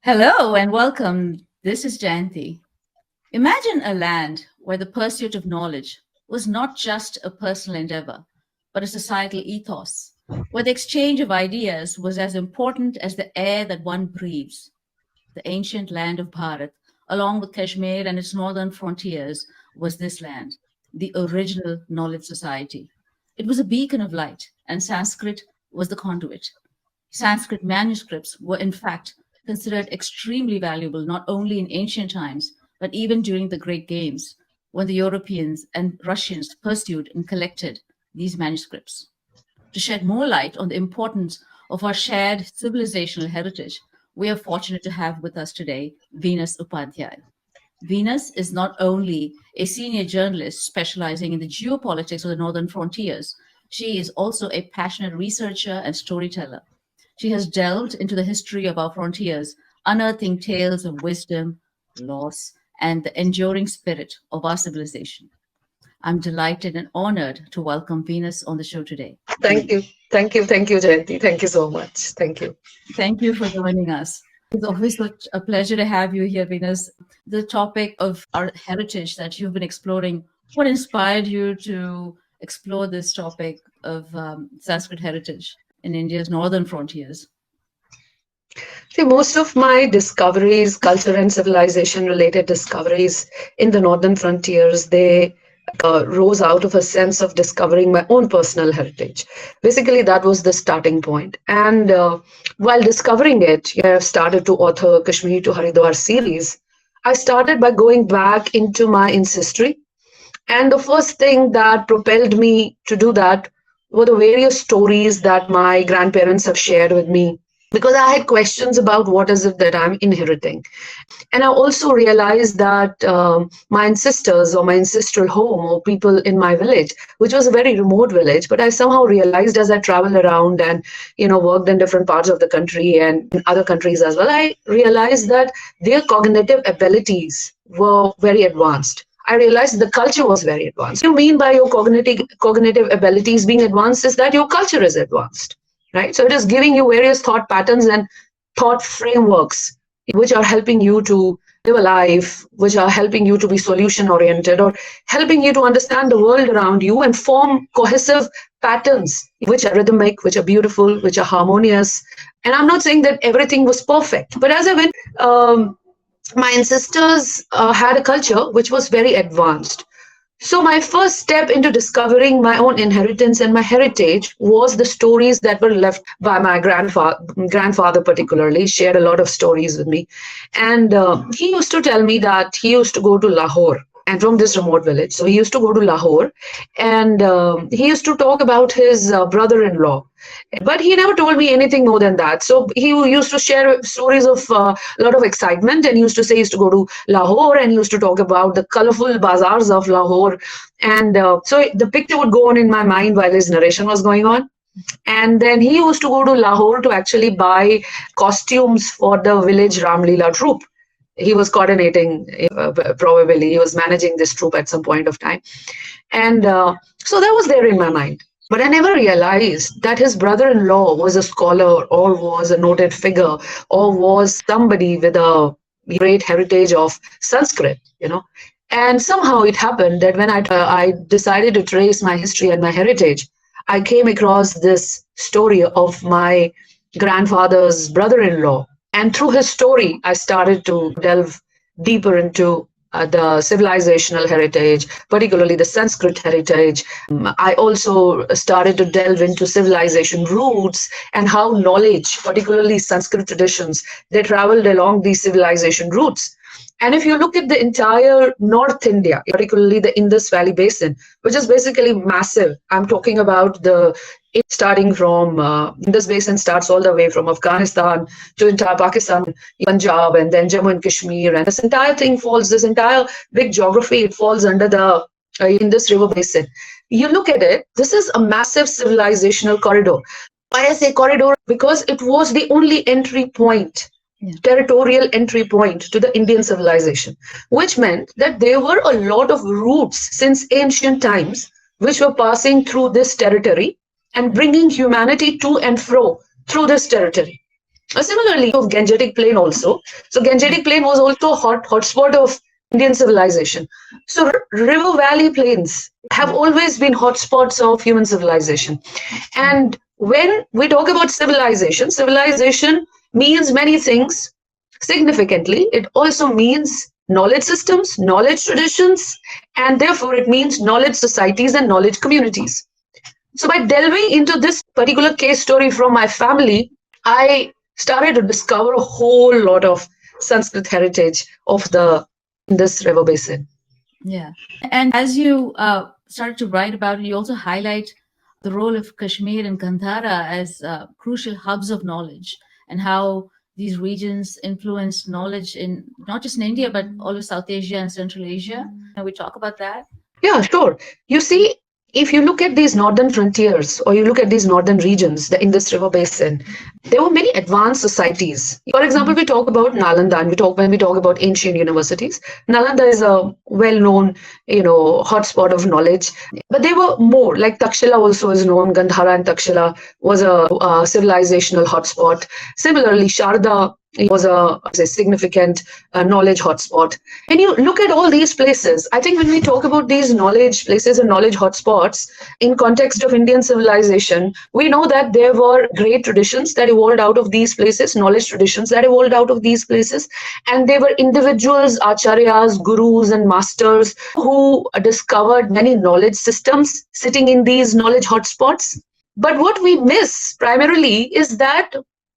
Hello and welcome. This is Jayanthi. Imagine a land where the pursuit of knowledge was not just a personal endeavor, but a societal ethos, where the exchange of ideas was as important as the air that one breathes. The ancient land of Bharat, along with Kashmir and its northern frontiers, was this land, the original knowledge society. It was a beacon of light, and Sanskrit was the conduit. Sanskrit manuscripts were, in fact, considered extremely valuable not only in ancient times, but even during the Great Games, when the Europeans and Russians pursued and collected these manuscripts. To shed more light on the importance of our shared civilizational heritage, we are fortunate to have with us today 𝗤𝗚 Upadhayaya. 𝗤𝗚 is not only a senior journalist specializing in the geopolitics of the northern frontiers, she is also a passionate researcher and storyteller. She has delved into the history of our frontiers, unearthing tales of wisdom, loss, and the enduring spirit of our civilization. I'm delighted and honored to welcome 𝗤𝗚 on the show today. Thank you, Jayanthi. Thank you so much. Thank you. Thank you for joining us. It's always such a pleasure to have you here, 𝗤𝗚. The topic of our heritage that you've been exploring, what inspired you to explore this topic of Sanskrit heritage in India's northern frontiers? See, most of my discoveries, culture and civilization related discoveries in the northern frontiers, they rose out of a sense of discovering my own personal heritage. Basically, that was the starting point. And while discovering it, I started to author Kashmir to Haridwar series. I started by going back into my ancestry. And the first thing that propelled me to do that were the various stories that my grandparents have shared with me, because I had questions about what is it that I'm inheriting. And I also realized that my ancestors or my ancestral home or people in my village, which was a very remote village, but I somehow realized as I traveled around and, worked in different parts of the country and in other countries as well, I realized that their cognitive abilities were very advanced. I realized the culture was very advanced. What you mean by your cognitive abilities being advanced is that your culture is advanced. Right? So it is giving you various thought patterns and thought frameworks, which are helping you to live a life, which are helping you to be solution oriented, or helping you to understand the world around you and form cohesive patterns, which are rhythmic, which are beautiful, which are harmonious. And I'm not saying that everything was perfect, but as I went, my ancestors had a culture which was very advanced. So my first step into discovering my own inheritance and my heritage was the stories that were left by my grandfather particularly, shared a lot of stories with me. And he used to tell me that he used to go to Lahore, and from this remote village. So he used to go to Lahore, and he used to talk about his brother-in-law. But he never told me anything more than that. So he used to share stories of a lot of excitement, and he used to say he used to go to Lahore, and he used to talk about the colorful bazaars of Lahore. And so the picture would go on in my mind while his narration was going on. And then he used to go to Lahore to actually buy costumes for the village Ramlila troupe. He was coordinating, probably he was managing this troupe at some point of time. And so that was there in my mind. But I never realized that his brother-in-law was a scholar or was a noted figure or was somebody with a great heritage of Sanskrit, And somehow it happened that when I decided to trace my history and my heritage, I came across this story of my grandfather's brother-in-law. And through his story, I started to delve deeper into the civilizational heritage, particularly the Sanskrit heritage. I also started to delve into civilization roots and how knowledge, particularly Sanskrit traditions, they traveled along these civilization routes. And if you look at the entire North India, particularly the Indus Valley Basin, which is basically massive, I'm talking about starting from Indus Basin starts all the way from Afghanistan to entire Pakistan, Punjab, and then Jammu and Kashmir. And this entire thing falls, this entire big geography, it falls under the Indus River Basin. You look at it, this is a massive civilizational corridor. Why I say corridor? Because it was the only entry point, territorial entry point to the Indian civilization, which meant that there were a lot of routes since ancient times which were passing through this territory and bringing humanity to and fro through this territory. Similarly, of Gangetic Plain also. So Gangetic Plain was also a hotspot of Indian civilization. So river valley plains have always been hotspots of human civilization. And when we talk about civilization, civilization means many things significantly. It also means knowledge systems, knowledge traditions, and therefore it means knowledge societies and knowledge communities. So by delving into this particular case story from my family, I started to discover a whole lot of Sanskrit heritage of this river basin. Yeah. And as you started to write about it, you also highlight the role of Kashmir and Gandhara as crucial hubs of knowledge, and how these regions influence knowledge in not just in India, but all of South Asia and Central Asia. Can we talk about that? Yeah, sure. You see, if you look at these northern frontiers or you look at these northern regions in this river basin, there were many advanced societies. For example, we talk about Nalanda, and when we talk about ancient universities, Nalanda is a well-known, hotspot of knowledge. But there were more, like Takshila also is known. Gandhara and Takshila was a civilizational hotspot. Similarly, Sharda was a significant knowledge hotspot. When you look at all these places, I think when we talk about these knowledge places and knowledge hotspots in context of Indian civilization, we know that there were great traditions that evolved out of these places, knowledge traditions that evolved out of these places, and there were individuals, acharyas, gurus, and masters who discovered many knowledge systems sitting in these knowledge hotspots. But what we miss primarily is that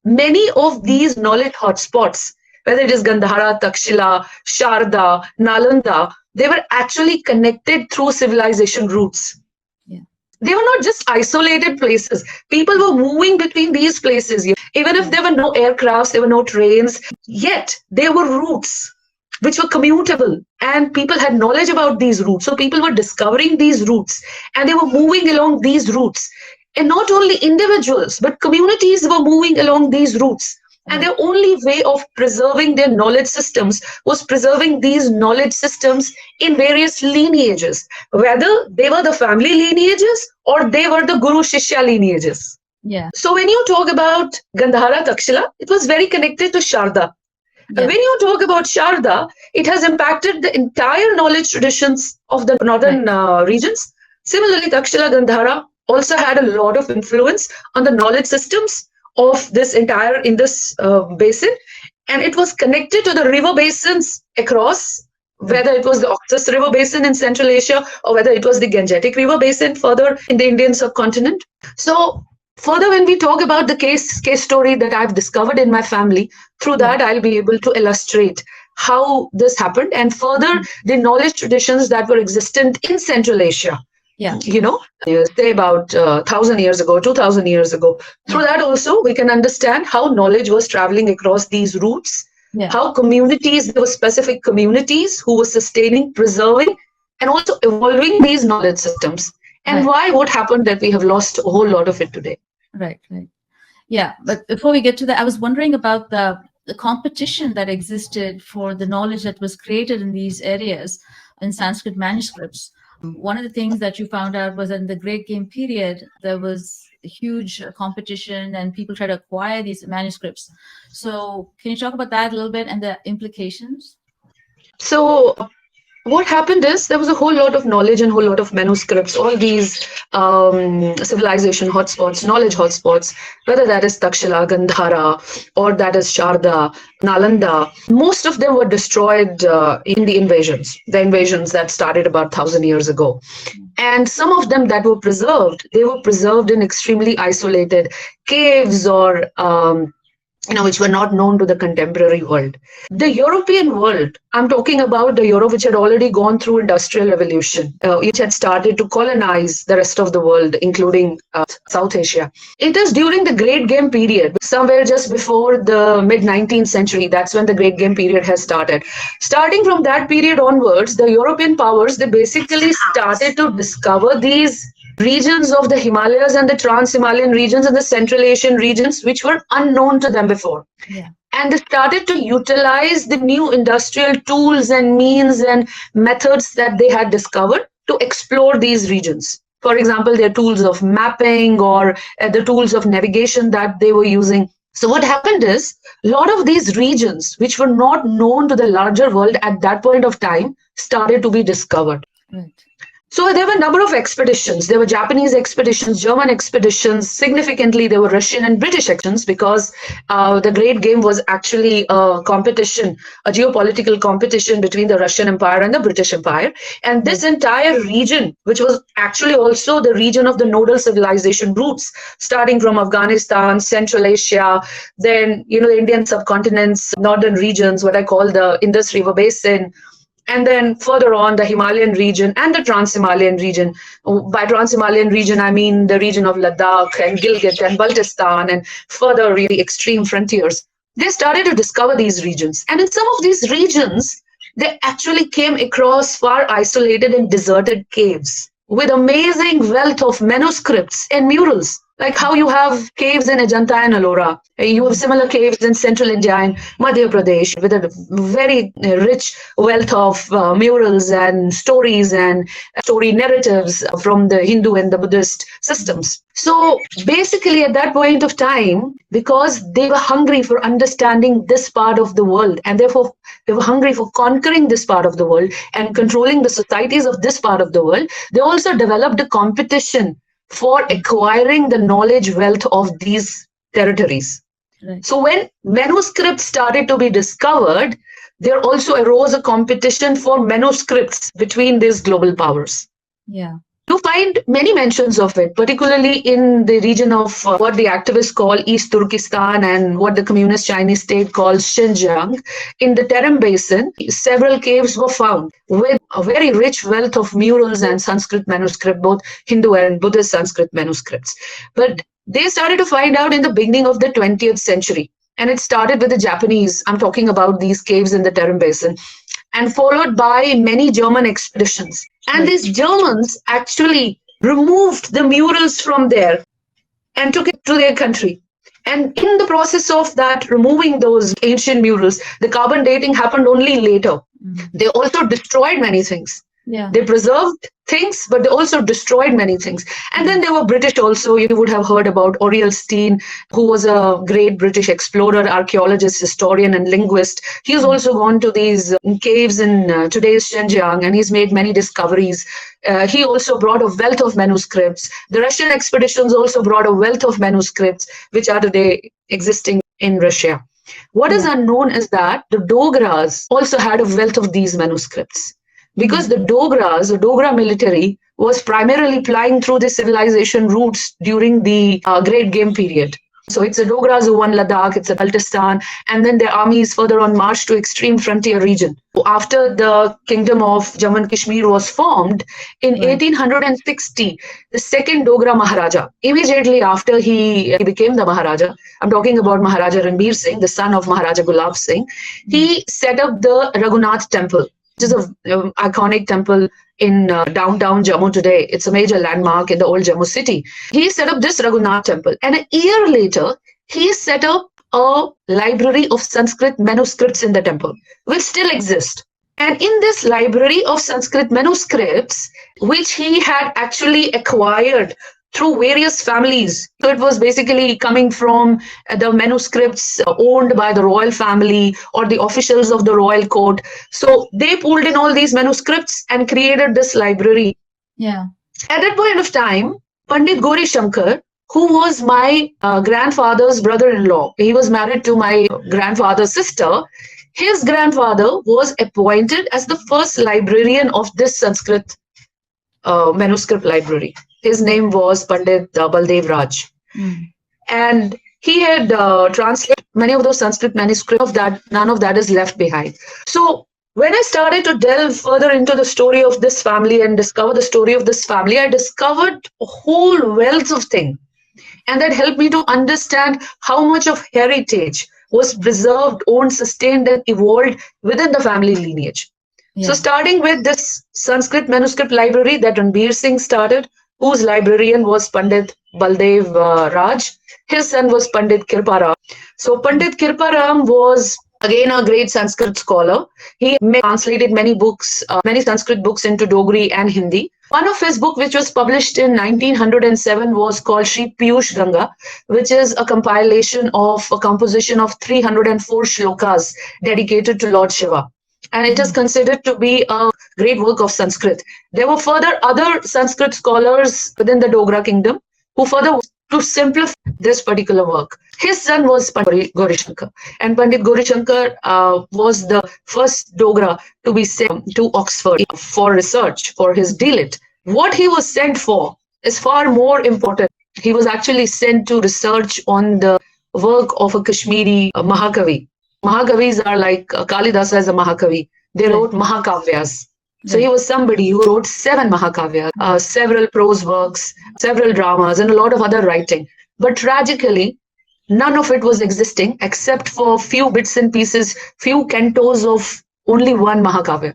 many of these knowledge hotspots, whether it is Gandhara, Takshila, Sharda, Nalanda, they were actually connected through civilization routes. Yeah. They were not just isolated places. People were moving between these places. Even if there were no aircrafts, there were no trains, yet there were routes which were commutable, and people had knowledge about these routes. So people were discovering these routes and they were moving along these routes. And not only individuals, but communities were moving along these routes. And their only way of preserving their knowledge systems was preserving these knowledge systems in various lineages, whether they were the family lineages or they were the Guru Shishya lineages. Yeah. So when you talk about Gandhara, Takshila, it was very connected to Sharda. Yeah. When you talk about Sharda, it has impacted the entire knowledge traditions of the northern regions. Similarly, Takshila, Gandhara also had a lot of influence on the knowledge systems of this basin, and it was connected to the river basins across, whether it was the Oxus River Basin in Central Asia or whether it was the Gangetic River Basin further in the Indian subcontinent. So further, when we talk about the case story that I've discovered in my family, through that I'll be able to illustrate how this happened, and further the knowledge traditions that were existent in Central Asia. Yeah. Say about 1,000 years ago, 2,000 years ago. Through that also, we can understand how knowledge was traveling across these routes, how communities, there were specific communities who were sustaining, preserving, and also evolving these knowledge systems. And why, what happened that we have lost a whole lot of it today. Right. Yeah, but before we get to that, I was wondering about the competition that existed for the knowledge that was created in these areas in Sanskrit manuscripts. One of the things that you found out was that in the Great Game period, there was a huge competition and people tried to acquire these manuscripts. So can you talk about that a little bit and the implications? So what happened is there was a whole lot of knowledge and a whole lot of manuscripts, all these civilization hotspots, knowledge hotspots, whether that is Takshila, Gandhara, or that is Sharda, Nalanda. Most of them were destroyed in the invasions that started about 1,000 years ago. And some of them that were preserved, they were preserved in extremely isolated caves or which were not known to the contemporary world. The European world, I'm talking about the Europe which had already gone through industrial revolution, which had started to colonize the rest of the world, including South Asia. It is during the Great Game period, somewhere just before the mid-19th century, that's when the Great Game period has started. Starting from that period onwards, the European powers, they basically started to discover these regions of the Himalayas and the Trans-Himalayan regions and the Central Asian regions, which were unknown to them before. Yeah. And they started to utilize the new industrial tools and means and methods that they had discovered to explore these regions. For example, their tools of mapping or the tools of navigation that they were using. So what happened is, a lot of these regions, which were not known to the larger world at that point of time, started to be discovered. Right. So there were a number of expeditions. There were Japanese expeditions, German expeditions. Significantly, there were Russian and British expeditions, because the Great Game was actually a competition, a geopolitical competition between the Russian Empire and the British Empire. And this entire region, which was actually also the region of the nodal civilization routes, starting from Afghanistan, Central Asia, then, the Indian subcontinent's northern regions, what I call the Indus River Basin, and then further on the Himalayan region and the Trans-Himalayan region. By Trans-Himalayan region, I mean the region of Ladakh and Gilgit and Baltistan and further really extreme frontiers. They started to discover these regions. And in some of these regions, they actually came across far isolated and deserted caves with amazing wealth of manuscripts and murals. Like how you have caves in Ajanta and Ellora. You have similar caves in central India and Madhya Pradesh with a very rich wealth of murals and stories and story narratives from the Hindu and the Buddhist systems. So basically at that point of time, because they were hungry for understanding this part of the world, and therefore they were hungry for conquering this part of the world and controlling the societies of this part of the world, they also developed a competition for acquiring the knowledge wealth of these territories. Right. So when manuscripts started to be discovered, there also arose a competition for manuscripts between these global powers. Yeah. You find many mentions of it, particularly in the region of what the activists call East Turkestan and what the communist Chinese state calls Xinjiang. In the Tarim Basin, several caves were found with a very rich wealth of murals and Sanskrit manuscript, both Hindu and Buddhist Sanskrit manuscripts. But they started to find out in the beginning of the 20th century. And it started with the Japanese. I'm talking about these caves in the Tarim Basin, and followed by many German expeditions. And these Germans actually removed the murals from there and took it to their country. And in the process of that, removing those ancient murals, the carbon dating happened only later. They also destroyed many things. Yeah. They preserved things, but they also destroyed many things. And then there were British also. You would have heard about Oriel Steen, who was a great British explorer, archaeologist, historian, and linguist. He's also gone to these caves in today's Xinjiang, and he's made many discoveries. He also brought a wealth of manuscripts. The Russian expeditions also brought a wealth of manuscripts, which are today existing in Russia. What is unknown is that the Dogras also had a wealth of these manuscripts. Because the Dogras, the Dogra military, was primarily plying through the civilization routes during the Great Game period. So it's the Dogras who won Ladakh, it's the Baltistan, and then their armies further on marched to extreme frontier region. After the kingdom of Jammu and Kashmir was formed, in 1860, the second Dogra Maharaja, immediately after he became the Maharaja, I'm talking about Maharaja Ranbir Singh, the son of Maharaja Gulab Singh, he set up the Raghunath temple, which is an iconic temple in downtown Jammu today. It's a major landmark in the old Jammu city. He set up this Raghunath temple. And a year later, he set up a library of Sanskrit manuscripts in the temple, which still exists. And in this library of Sanskrit manuscripts, which he had actually acquired through various families. So it was basically coming from the manuscripts owned by the royal family or the officials of the royal court. So they pulled in all these manuscripts and created this library. Yeah. At that point of time, Pandit Gauri Shankar, who was my grandfather's brother-in-law, he was married to my grandfather's sister. His grandfather was appointed as the first librarian of this Sanskrit manuscript library. His name was Pandit 𝗼𝗚 𝗏. And he had translated many of those Sanskrit manuscripts. None of that is left behind. So when I started to delve further into the story of this family and discover the story of this family, I discovered a whole wealth of things. And that helped me to understand how much of heritage was preserved, owned, sustained, and evolved within the family lineage. Yeah. So starting with this Sanskrit manuscript library that Ranbir Singh started, whose librarian was Pandit 𝗼𝗚 𝗏. His son was Pandit Kirparam. So Pandit Kirparam was again a great Sanskrit scholar. He translated many books, many Sanskrit books into Dogri and Hindi. One of his book, which was published in 1907, was called 𝗓 𝗫𝗄𝗅, which is a compilation of a composition of 304 shlokas dedicated to Lord Shiva. And it is considered to be a great work of Sanskrit. There were further other Sanskrit scholars within the Dogra kingdom who further to simplify this particular work. His son was Pandit Gaurishankar, and Pandit Gaurishankar was the first Dogra to be sent to Oxford for research for his 𝗤𝙑. What he was sent for is far more important. He was actually sent to research on the work of a Kashmiri Mahakavi. Mahakavis are like Kalidasa as a Mahakavi. They wrote Mahakavyas. So he was somebody who wrote 7 Mahakavyas, several prose works, several dramas, and a lot of other writing. But tragically, none of it was existing except for few bits and pieces, few cantos of only one Mahakavya.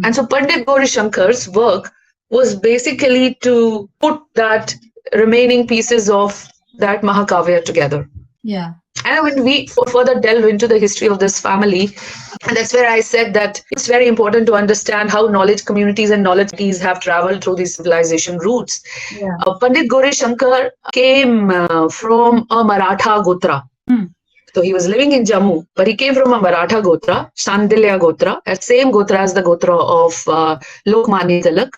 And so Pandit Gaurishankar's work was basically to put that remaining pieces of that Mahakavya together. Yeah. And when we further delve into the history of this family, and that's where I said that it's very important to understand how knowledge communities and knowledge communities have traveled through these civilization routes. Yeah. Pandit Gaurishankar came from a Maratha Gotra. So he was living in Jammu, but he came from a Maratha Gotra, Shandilya Gotra, same Gotra as the Gotra of Lokmanya Tilak.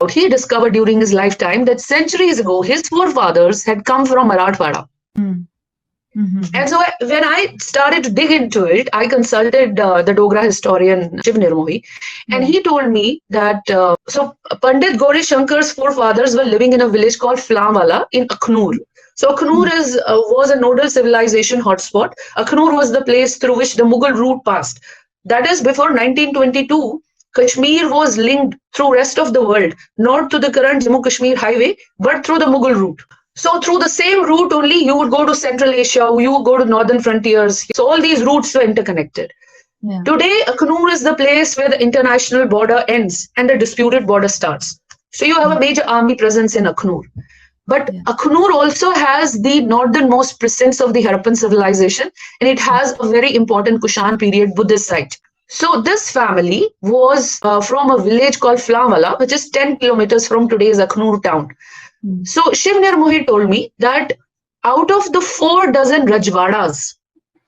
He discovered during his lifetime that centuries ago, his forefathers had come from Marathwada. And so when I started to dig into it, I consulted the Dogra historian 𝗤𝗏 𝗔𝗎, and he told me that so Pandit Gaurishankar's forefathers were living in a village called 𝗤𝗏 in Akhnur. So Akhnur was a nodal civilization hotspot. Akhnur was the place through which the Mughal route passed. That is, before 1922, Kashmir was linked through rest of the world, not to the current Jammu-Kashmir highway, but through the Mughal route. So through the same route only, you would go to Central Asia, you would go to northern frontiers. So all these routes were interconnected. Yeah. Today, Akhnur is the place where the international border ends and the disputed border starts. So you have a major army presence in Akhnur. But Akhnur also has the northernmost presence of the Harappan civilization, and it has a very important Kushan period Buddhist site. So this family was from a village called 𝗤𝗏, which is 10 kilometers from today's Akhnur town. So 𝗤𝗏 𝗔𝗎 told me that out of the 4 dozen Rajwadas,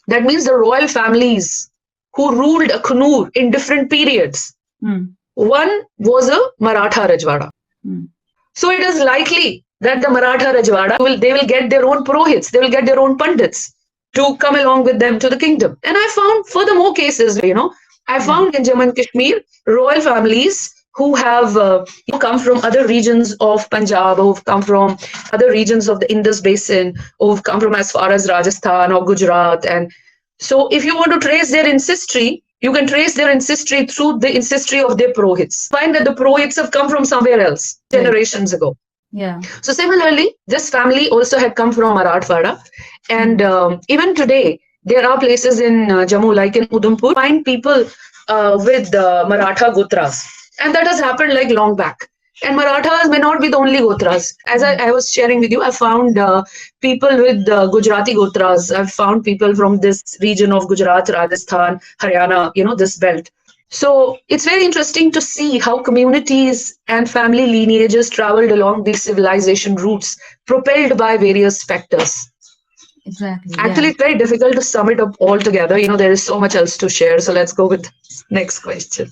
that means the royal families who ruled Akhnur in different periods, one was a Maratha Rajwada. So it is likely that the Maratha Rajwada, they will get their own Purohits, they will get their own Pandits to come along with them to the kingdom. And I found furthermore cases, I found in Jammu and Kashmir, royal families who have come from other regions of Punjab, who've come from other regions of the Indus Basin, who've come from as far as Rajasthan or Gujarat. And so if you want to trace their ancestry, you can trace their ancestry through the ancestry of their Purohits. Find that the Purohits have come from somewhere else, generations ago. Yeah. So similarly, this family also had come from Marathwada. And even today, there are places in Jammu, like in Udhampur, find people with Maratha Gotras. And that has happened like long back. And Marathas may not be the only Gotras. As I was sharing with you, I found people with Gujarati Gotras. I've found people from this region of Gujarat, Rajasthan, Haryana, this belt. So it's very interesting to see how communities and family lineages traveled along these civilization routes, propelled by various factors. Exactly. Actually, it's very difficult to sum it up all together. There is so much else to share. So let's go with next question.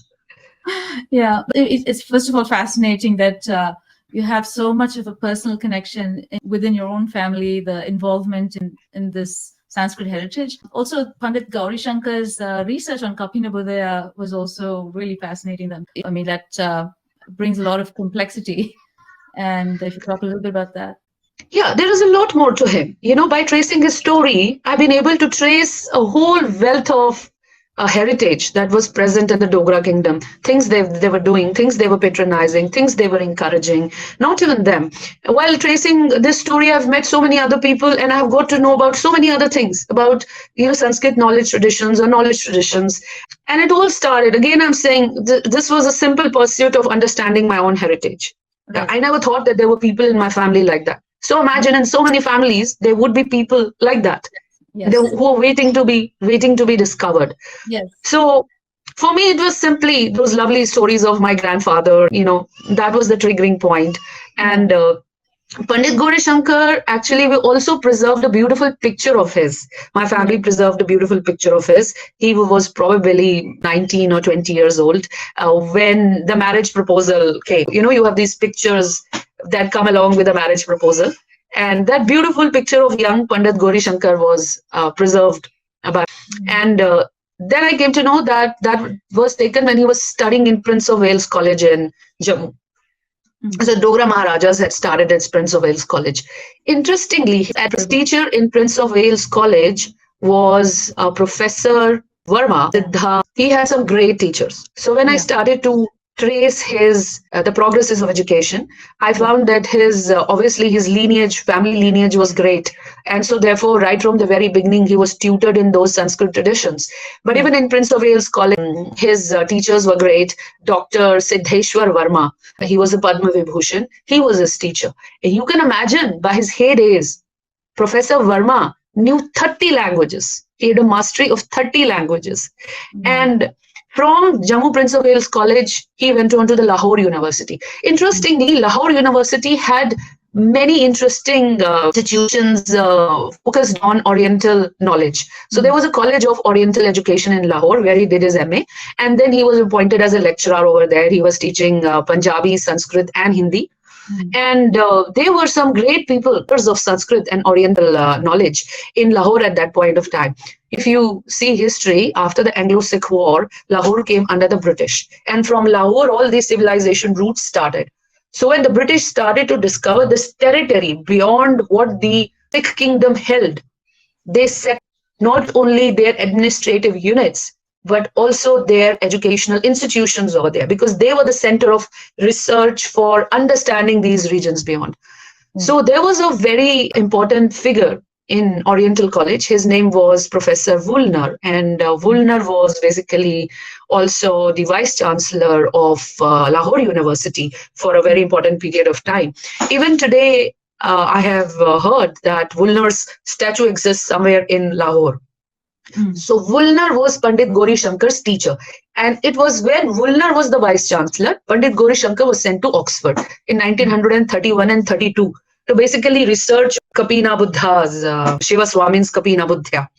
Yeah, it's first of all fascinating that you have so much of a personal connection within your own family, the involvement in this Sanskrit heritage. Also, Pandit Gaurishankar's research on 𝗪𝗏 𝗫𝗍 was also really fascinating. I mean, that brings a lot of complexity. And if you talk a little bit about that. Yeah, there is a lot more to him. By tracing his story, I've been able to trace a whole wealth of heritage that was present in the Dogra kingdom, things they were doing, things they were patronizing, things they were encouraging, not even them. While tracing this story, I've met so many other people and I've got to know about so many other things about, Sanskrit knowledge traditions or knowledge traditions. And it all started, again, I'm saying this was a simple pursuit of understanding my own heritage. Right. I never thought that there were people in my family like that. So imagine in so many families, there would be people like that. Yes. Who are waiting to be discovered. Yes. So For me, it was simply those lovely stories of my grandfather. That was the triggering point. And Pandit Gauri-Shankar, actually, we also preserved a beautiful picture of his. My family preserved a beautiful picture of his. He was probably 19 or 20 years old when the marriage proposal came. You have these pictures that come along with a marriage proposal. And that beautiful picture of young Pandit Gauri-Shankar was preserved. And then I came to know that was taken when he was studying in Prince of Wales College in Jammu. So Dogra Maharajas had started at Prince of Wales College. Interestingly, his teacher in Prince of Wales College was Professor Verma 𝗤𝗂𝗏. He had some great teachers. So when I started to trace the progresses of education, I found that obviously his family lineage was great. And so therefore, right from the very beginning, he was tutored in those Sanskrit traditions. But even in Prince of Wales College, his teachers were great. Dr. Siddheshwar Verma, he was a Padma Vibhushan. He was his teacher. And you can imagine, by his heydays, Professor Verma knew 30 languages. He had a mastery of 30 languages. And from Jammu Prince of Wales College, he went on to the Lahore University. Interestingly, Lahore University had many interesting institutions focused on Oriental knowledge. So there was a College of Oriental Education in Lahore where he did his MA. And then he was appointed as a lecturer over there. He was teaching Punjabi, Sanskrit and Hindi. And there were some great people of Sanskrit and Oriental knowledge in Lahore at that point of time. If you see history, after the Anglo-Sikh War, Lahore came under the British. And from Lahore, all these civilization routes started. So when the British started to discover this territory beyond what the Sikh kingdom held, they set not only their administrative units, but also their educational institutions over there, because they were the center of research for understanding these regions beyond. So there was a very important figure in Oriental College. His name was Professor Woolner, and Woolner was basically also the Vice Chancellor of Lahore University for a very important period of time. Even today, I have heard that Woolner's statue exists somewhere in Lahore. So Woolner was Pandit Gauri-Shankar's teacher. And it was when Woolner was the Vice Chancellor, Pandit Gauri-Shankar was sent to Oxford in 1931 and 32 to basically research Kapina Buddha's, Shiva Swamin's Kapina Buddha.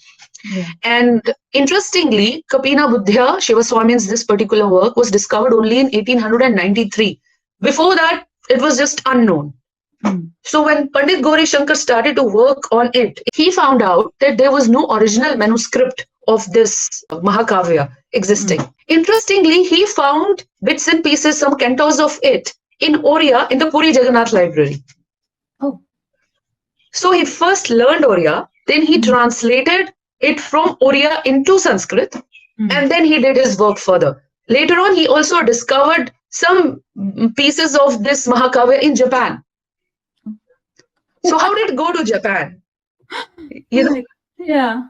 And interestingly, Kapina Buddha, Shiva Swamin's this particular work was discovered only in 1893. Before that, it was just unknown. So when Pandit Gauri-Shankar started to work on it, he found out that there was no original manuscript of this Mahakavya existing. Interestingly, he found bits and pieces, some cantos of it in Oriya in the Puri Jagannath Library. So he first learned Oriya, then he translated it from Oriya into Sanskrit, and then he did his work further. Later on, he also discovered some pieces of this Mahakavya in Japan. So how did it go to Japan? Yeah.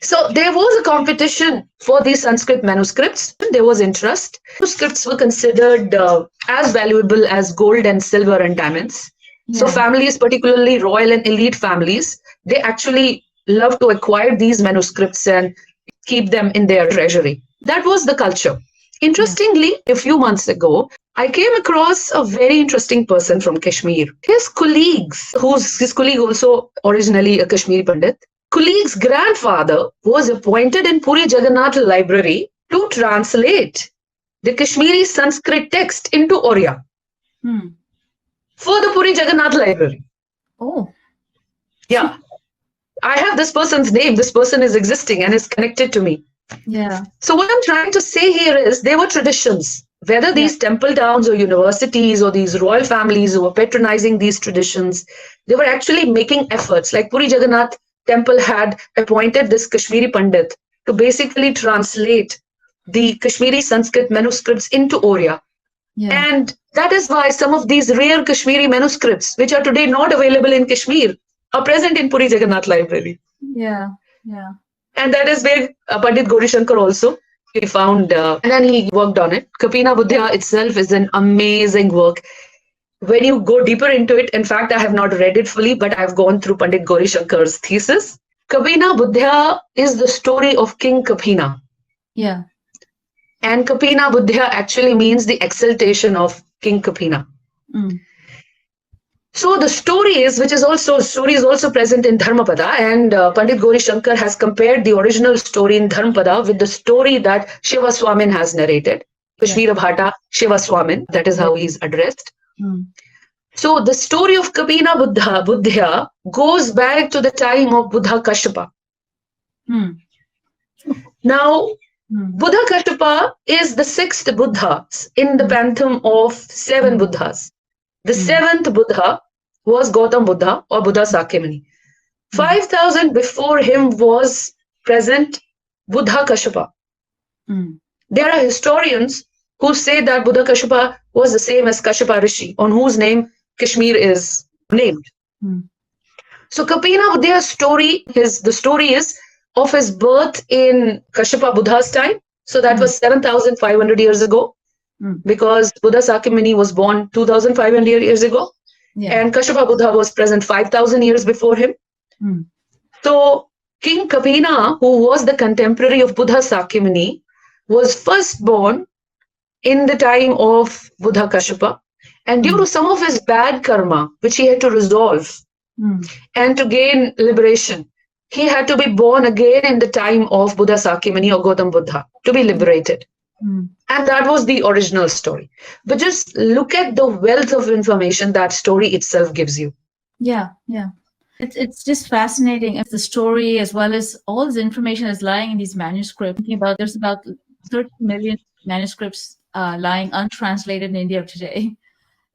So there was a competition for these Sanskrit manuscripts. There was interest. Manuscripts were considered as valuable as gold and silver and diamonds. So families, particularly royal and elite families, they actually love to acquire these manuscripts and keep them in their treasury. That was the culture. Interestingly, a few months ago, I came across a very interesting person from Kashmir. His colleagues, his colleague also originally a Kashmiri Pandit, colleague's grandfather was appointed in Puri Jagannath Library to translate the Kashmiri Sanskrit text into Oriya for the Puri Jagannath Library. Oh. Yeah. I have this person's name. This person is existing and is connected to me. Yeah. So what I'm trying to say here is there were traditions, whether these temple towns or universities or these royal families who were patronizing these traditions, they were actually making efforts. Like Puri Jagannath Temple had appointed this Kashmiri Pandit to basically translate the Kashmiri Sanskrit manuscripts into Oriya. And that is why some of these rare Kashmiri manuscripts, which are today not available in Kashmir, are present in Puri Jagannath Library. Yeah. And that is where Pandit Gauri-Shankar also, he found, and then he worked on it. Kapina Buddha itself is an amazing work. When you go deeper into it, in fact, I have not read it fully, but I've gone through Pandit Gauri-Shankar's thesis. Kapina Buddha is the story of King Kapina. Yeah. And Kapina Buddhya actually means the exaltation of King Kapina. So the story is also present in Dharmapada, and Pandit Gauri Shankar has compared the original story in Dharmapada with the story that Shiva Swamin has narrated. Kashmir Bhata Shiva Swamin, that is how he is addressed. So the story of Kapina Buddhya goes back to the time of Buddha Kashyapa. Now, Buddha Kashyapa is the 6th Buddha in the pantheon of 7 Buddhas. The 7th Buddha was Gautam Buddha or Buddha Sakyamuni. 5,000 before him was present Buddha Kashyapa. There are historians who say that Buddha Kashyapa was the same as Kashyapa Rishi, on whose name Kashmir is named. So Kapina Buddha's story, the story is of his birth in Kashyapa Buddha's time. So that was 7,500 years ago, because Buddha Sakyamuni was born 2,500 years ago, and Kashyapa Buddha was present 5,000 years before him. So King Kapina, who was the contemporary of Buddha Sakyamuni, was first born in the time of Buddha Kashyapa, and due to some of his bad karma, which he had to resolve, and to gain liberation, he had to be born again in the time of Buddha Sakyamuni or Gautam Buddha to be liberated. And that was the original story. But just look at the wealth of information that story itself gives you. Yeah. It's just fascinating. The story, as well as all this information is lying in these manuscripts. There's about 30 million manuscripts lying untranslated in India today.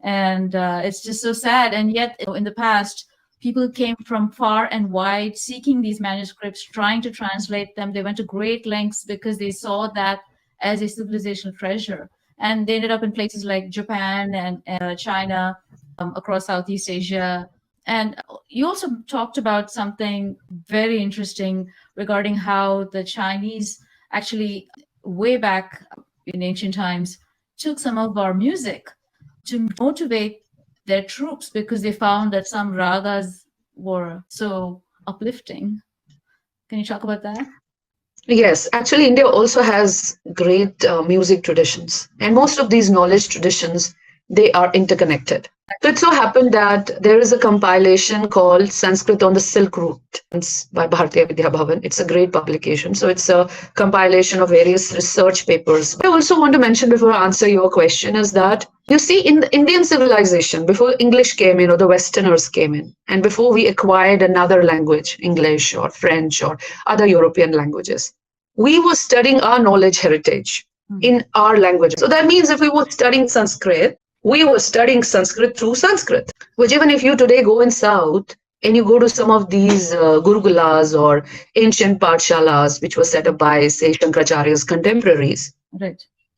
And it's just so sad. And yet, in the past, people came from far and wide seeking these manuscripts, trying to translate them. They went to great lengths because they saw that as a civilizational treasure. And they ended up in places like Japan and China, across Southeast Asia. And you also talked about something very interesting regarding how the Chinese actually, way back in ancient times, took some of our music to motivate their troops because they found that some ragas were so uplifting. Can you talk about that? Yes, actually India also has great music traditions, and most of these knowledge traditions, they are interconnected. So it so happened that there is a compilation called Sanskrit on the Silk Route by Bharatiya Vidya Bhavan. It's a great publication. So it's a compilation of various research papers. But I also want to mention before I answer your question is that, you see, in the Indian civilization, before English came in or the Westerners came in, and before we acquired another language, English or French or other European languages, we were studying our knowledge heritage in our language. So that means if we were studying Sanskrit, we were studying Sanskrit through Sanskrit, which even if you today go in South and you go to some of these Gurukulas or ancient Pathshalas, which were set up by, say, Shankaracharya's contemporaries,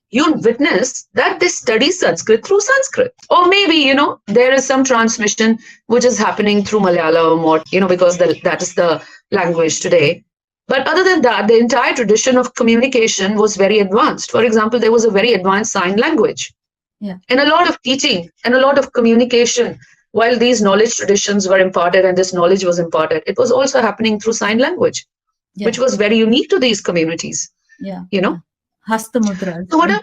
you'll witness that they study Sanskrit through Sanskrit. Or maybe, there is some transmission which is happening through Malayalam or, because that is the language today. But other than that, the entire tradition of communication was very advanced. For example, there was a very advanced sign language. And a lot of teaching and a lot of communication, while these knowledge traditions were imparted and this knowledge was imparted, it was also happening through sign language, which was very unique to these communities. Hastamudras. So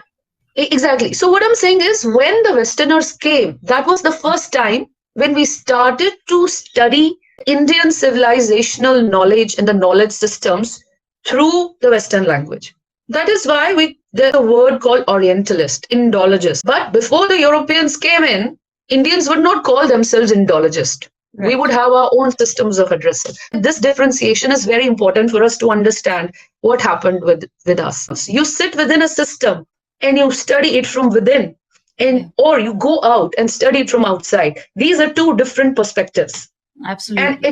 exactly. So what I'm saying is, when the Westerners came, that was the first time when we started to study Indian civilizational knowledge and the knowledge systems through the Western language. That is why there's a word called Orientalist, Indologist. But before the Europeans came in, Indians would not call themselves Indologist. We would have our own systems of addressing. This differentiation is very important for us to understand what happened with us. You sit within a system and you study it from within, or you go out and study it from outside. These are two different perspectives. Absolutely. And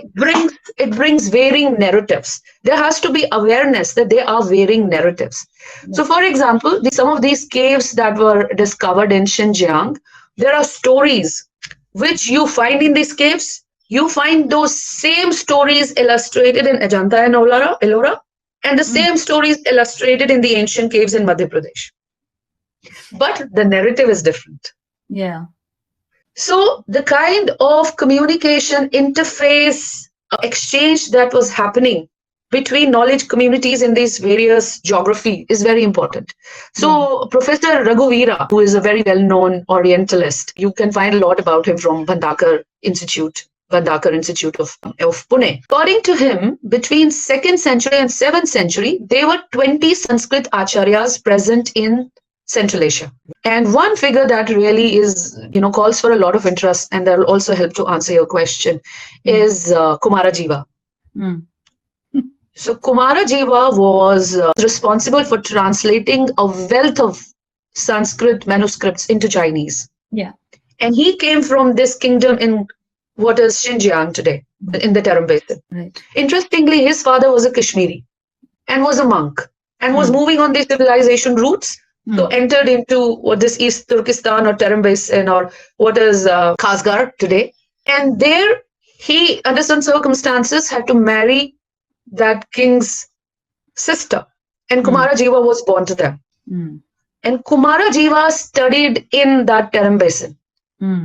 it brings varying narratives. There has to be awareness that there are varying narratives. So for example, some of these caves that were discovered in Xinjiang, there are stories which you find in these caves. You find those same stories illustrated in Ajanta and Ellora, and the same stories illustrated in the ancient caves in Madhya Pradesh. But the narrative is different. So the kind of communication, interface, exchange that was happening between knowledge communities in these various geography is very important. So Professor Raghuveera, who is a very well-known Orientalist, you can find a lot about him from Bhandakar Institute of Pune. According to him, between 2nd century and 7th century, there were 20 Sanskrit acharyas present in Central Asia. And one figure that really is, calls for a lot of interest, and that will also help to answer your question, is Kumarajiva. So Kumarajiva was responsible for translating a wealth of Sanskrit manuscripts into Chinese. Yeah. And he came from this kingdom in what is Xinjiang today, in the Tarim Basin. Right. Interestingly, his father was a Kashmiri and was a monk and was moving on the civilization routes. So entered into what is East Turkestan or Tarim Basin or what is Kashgar today. And there he, under some circumstances, had to marry that king's sister. And Kumarajiva was born to them. And Kumarajiva studied in that Tarim Basin.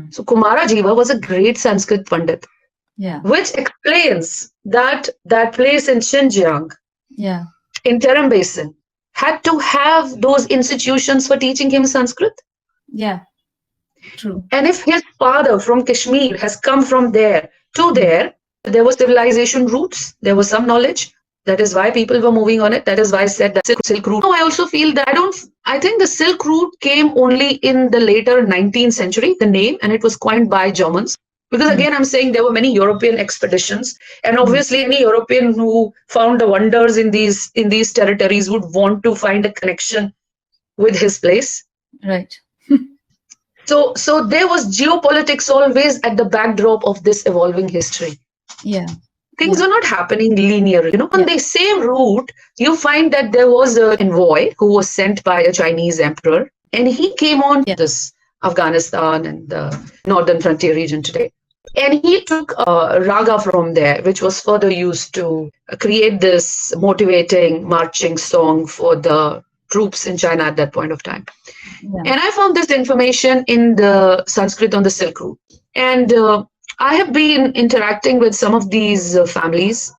So Kumarajiva was a great Sanskrit Pandit, which explains that that place in Xinjiang, in Tarim Basin, had to have those institutions for teaching him Sanskrit. Yeah, true. And if his father from Kashmir has come from there to there were civilization roots, there was some knowledge. That is why people were moving on it. That is why I said that Silk Route. Now, I also feel that I think the Silk Route came only in the later 19th century, the name, and it was coined by Germans. Because again, I'm saying there were many European expeditions, and obviously any European who found the wonders in these territories would want to find a connection with his place. Right. So there was geopolitics always at the backdrop of this evolving history. Yeah. Things are not happening linearly. On the same route, you find that there was an envoy who was sent by a Chinese emperor, and he came on this Afghanistan and the northern frontier region today. And he took a raga from there, which was further used to create this motivating marching song for the troops in China at that point of time. Yeah. And I found this information in the Sanskrit on the Silk Route. And I have been interacting with some of these families.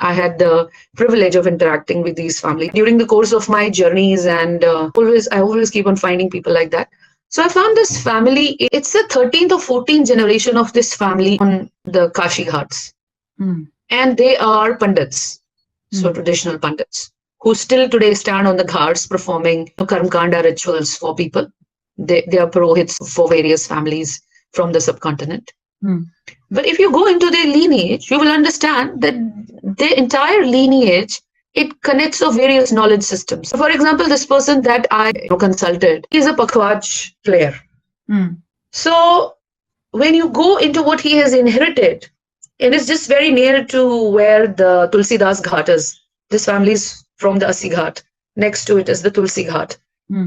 I had the privilege of interacting with these families during the course of my journeys, and I always keep on finding people like that. So I found this family. It's the 13th or 14th generation of this family on the Kashi Ghats. And they are Pandits, so traditional Pandits, who still today stand on the Ghats performing Karmakanda rituals for people. They are Purohits for various families from the subcontinent. But if you go into their lineage, you will understand that their entire lineage, it connects of various knowledge systems. For example, this person that I consulted, he's a Pakhwaj player. So when you go into what he has inherited, and it's just very near to where the 𝗠𝙗𝙗 Ghat is. This family is from the 𝗒𝚋 Ghat. Next to it is the 𝗠ល់ Ghat.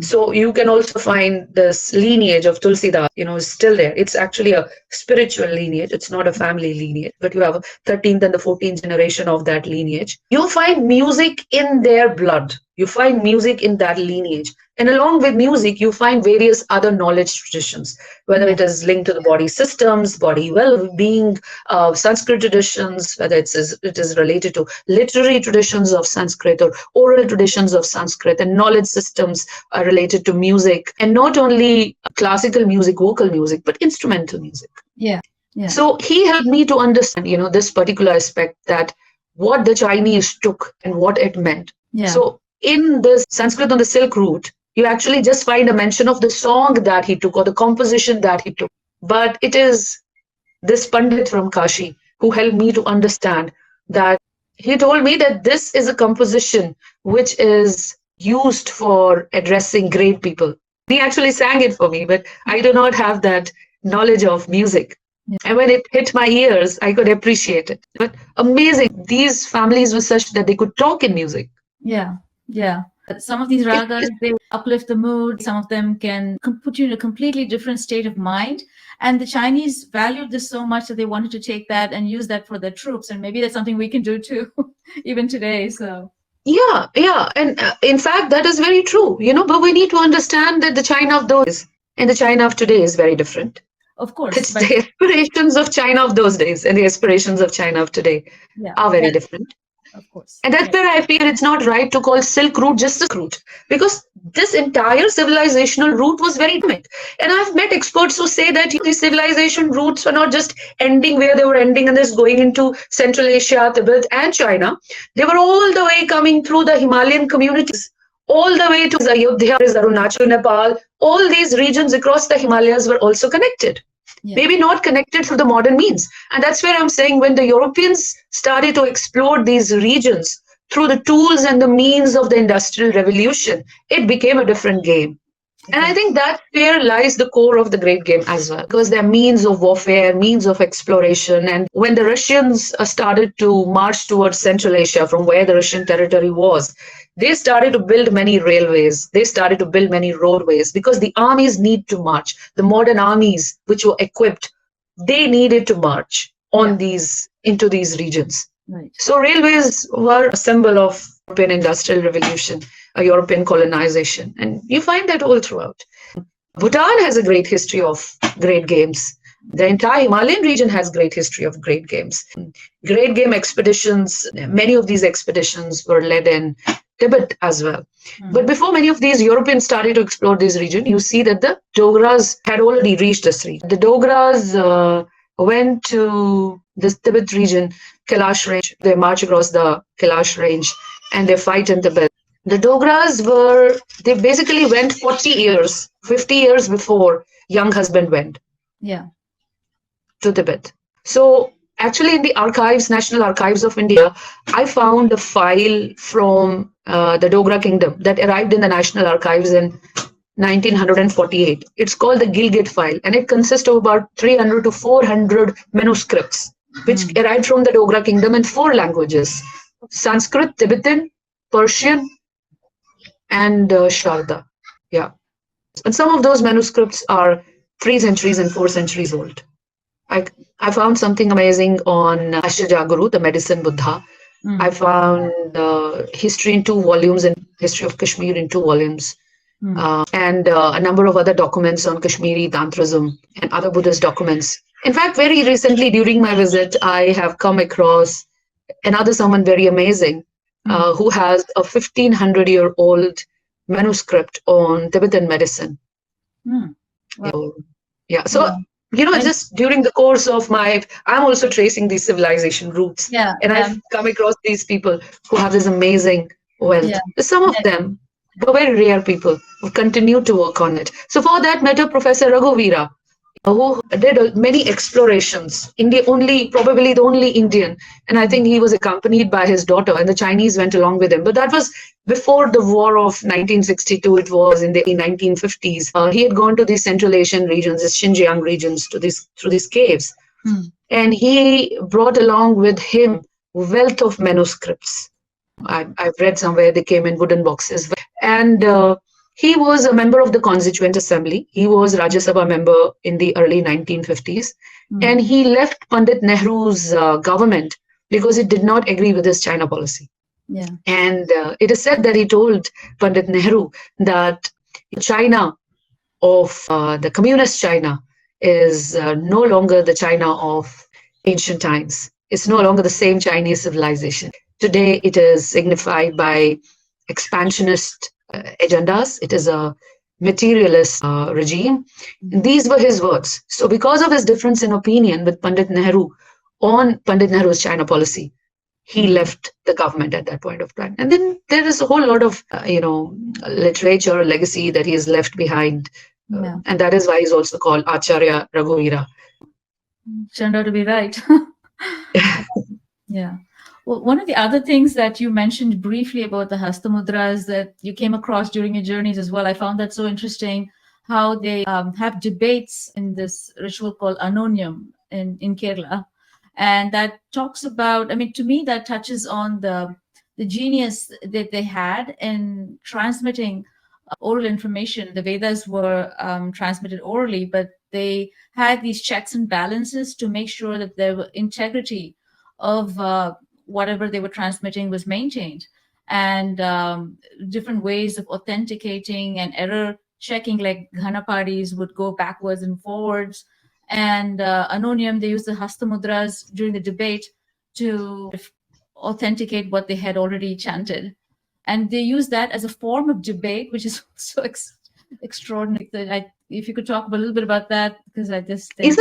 So you can also find this lineage of 𝗠𝙗𝙗, is still there. It's actually a spiritual lineage. It's not a family lineage, but you have a 13th and the 14th generation of that lineage. You find music in their blood. You find music in that lineage. And along with music, you find various other knowledge traditions, whether it is linked to the body systems, body well-being, Sanskrit traditions, whether it is related to literary traditions of Sanskrit or oral traditions of Sanskrit, and knowledge systems are related to music, and not only classical music, vocal music, but instrumental music. Yeah. So he helped me to understand, this particular aspect, that what the Chinese took and what it meant. Yeah. So in this Sanskrit on the Silk Route, you actually just find a mention of the song that he took or the composition that he took. But it is this Pandit from Kashi who helped me to understand that he told me that this is a composition which is used for addressing great people. He actually sang it for me, but I do not have that knowledge of music. Yeah. And when it hit my ears, I could appreciate it. But amazing, these families were such that they could talk in music. Yeah. Some of these ragas, they uplift the mood. Some of them can put you in a completely different state of mind. And the Chinese valued this so much that they wanted to take that and use that for their troops. And maybe that's something we can do too, even today. So. Yeah. And in fact, that is very true, but we need to understand that the China of those days and the China of today is very different. Of course. It's the aspirations of China of those days and the aspirations of China of today are very different. Of course. And that's where I feel it's not right to call Silk Route just the route, because this entire civilizational route was very dynamic. And I've met experts who say that these civilization routes were not just ending where they were ending and just going into Central Asia, Tibet, and China. They were all the way coming through the Himalayan communities, all the way to Ayodhya, Arunachal, Nepal. All these regions across the Himalayas were also connected. Yeah. Maybe not connected through the modern means. And that's where I'm saying when the Europeans started to explore these regions through the tools and the means of the Industrial Revolution, it became a different game. And I think that where lies the core of the great game as well, because there are means of warfare, means of exploration. And when the Russians started to march towards Central Asia from where the Russian territory was, they started to build many railways. They started to build many roadways because the armies need to march. The modern armies, which were equipped, they needed to march on into these regions. Right. So railways were a symbol of European Industrial Revolution, a European colonization. And you find that all throughout. Bhutan has a great history of great games. The entire Himalayan region has great history of great games. Great game expeditions, many of these expeditions were led in Tibet as well. But before many of these Europeans started to explore this region, you see that the Dogras had already reached this region. The Dogras went to this Tibet region, Kailash range. They march across the Kailash range and they fight in Tibet. The Dogras they basically went 40 years, 50 years before young husband went to Tibet. So actually in the archives, National Archives of India, I found a file from the Dogra kingdom that arrived in the National Archives in 1948. It's called the Gilgit file, and it consists of about 300 to 400 manuscripts, which arrived from the Dogra kingdom in 4 languages: Sanskrit, Tibetan, Persian, and Sharda. Yeah. And some of those manuscripts are 3 centuries and 4 centuries old. I found something amazing on Ashtajaguru, the medicine Buddha. I found history in 2 volumes and history of Kashmir in 2 volumes. And a number of other documents on Kashmiri Tantrism and other Buddhist documents. In fact, very recently during my visit, I have come across someone very amazing who has a 1500-year-old manuscript on Tibetan medicine. Wow. So, just during the course of I'm also tracing these civilization routes. And I've come across these people who have this amazing wealth. Some of them were very rare people who continue to work on it. So for that matter, Professor Raghuveera, who did many explorations, probably the only Indian, and I think he was accompanied by his daughter, and the Chinese went along with him. But that was before the war of 1962. It was in the 1950s. He had gone to these Central Asian regions, the Xinjiang regions, through these caves, and he brought along with him wealth of manuscripts. I've read somewhere they came in wooden boxes, and he was a member of the Constituent Assembly. He was Rajya Sabha member in the early 1950s. And he left Pandit Nehru's government because it did not agree with his China policy. And it is said that he told Pandit Nehru that China of the communist China is no longer the China of ancient times. It's no longer the same Chinese civilization. Today, it is signified by expansionist agendas. It is a materialist regime. And these were his words. So because of his difference in opinion with Pandit Nehru on Pandit Nehru's China policy, he left the government at that point of time. And then there is a whole lot of, literature, legacy that he has left behind. And that is why he's also called Acharya Raghuveera. Turned out to be right. Well, one of the other things that you mentioned briefly about the Hastamudras that you came across during your journeys as well, I found that so interesting, how they have debates in this ritual called Anonium in Kerala. And that talks about, to me, that touches on the genius that they had in transmitting oral information. The Vedas were transmitted orally, but they had these checks and balances to make sure that the integrity of whatever they were transmitting was maintained, and different ways of authenticating and error checking, like Ghanapadis would go backwards and forwards, and Anonium, they used the Hastamudras during the debate to authenticate what they had already chanted. And they use that as a form of debate, which is so extraordinary. If you could talk a little bit about that, because I just think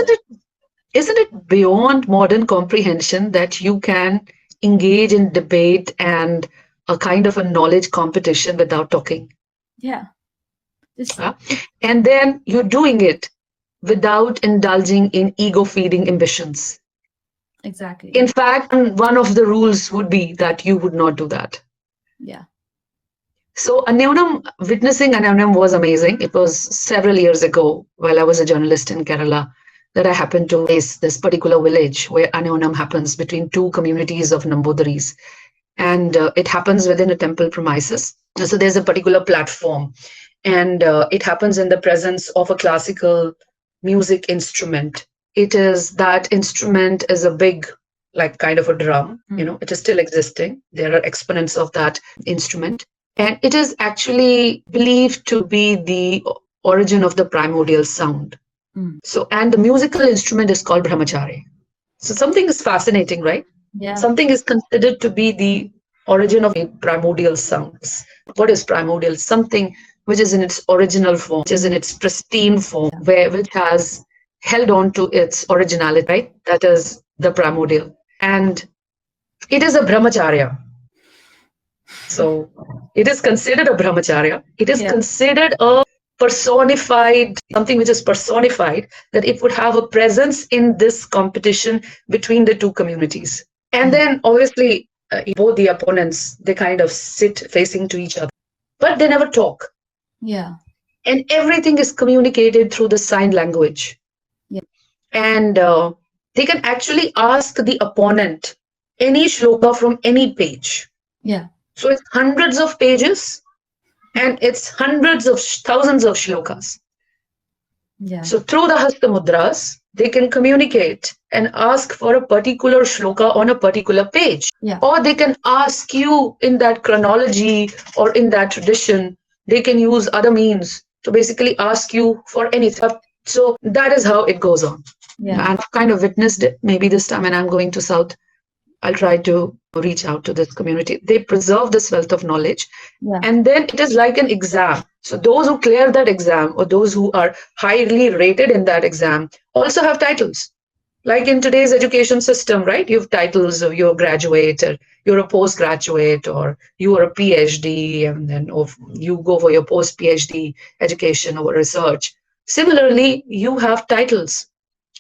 isn't it beyond modern comprehension that you can engage in debate and a kind of a knowledge competition without talking? Yeah. And then you're doing it without indulging in ego-feeding ambitions. Exactly. In fact, one of the rules would be that you would not do that. Yeah. So witnessing Anonam was amazing. It was several years ago while I was a journalist in Kerala that I happened to face this particular village where Anonam happens between two communities of Nambodaris. And it happens within a temple premises. So there's a particular platform. And it happens in the presence of a classical music instrument. That instrument is a big, like kind of a drum, it is still existing. There are exponents of that instrument. And it is actually believed to be the origin of the primordial sound. So, and the musical instrument is called brahmacharya. So something is fascinating, right? Yeah. Something is considered to be the origin of primordial sounds. What is primordial? Something which is in its original form, which is in its pristine form, which has held on to its originality, right? That is the primordial. And it is a brahmacharya. So it is considered a brahmacharya. It is considered a personified, something which is personified, that it would have a presence in this competition between the two communities. And then obviously both the opponents, they kind of sit facing to each other, but they never talk. Yeah. And everything is communicated through the sign language. Yeah. And they can actually ask the opponent any shloka from any page. Yeah. So it's hundreds of pages and it's hundreds of thousands of shlokas. Yeah. So through the Hasta Mudras, they can communicate and ask for a particular shloka on a particular page. Yeah. Or they can ask you in that chronology or in that tradition. They can use other means to basically ask you for anything. So that is how it goes on. Yeah. I've kind of witnessed it. Maybe this time when I'm going to South, I'll try to reach out to this community. They preserve this wealth of knowledge. Yeah. And then it is like an exam. So those who clear that exam or those who are highly rated in that exam also have titles. Like in today's education system, right? You have titles of you're a graduate, or you're a postgraduate, or you are a PhD, and then you go for your post-PhD education or research. Similarly, you have titles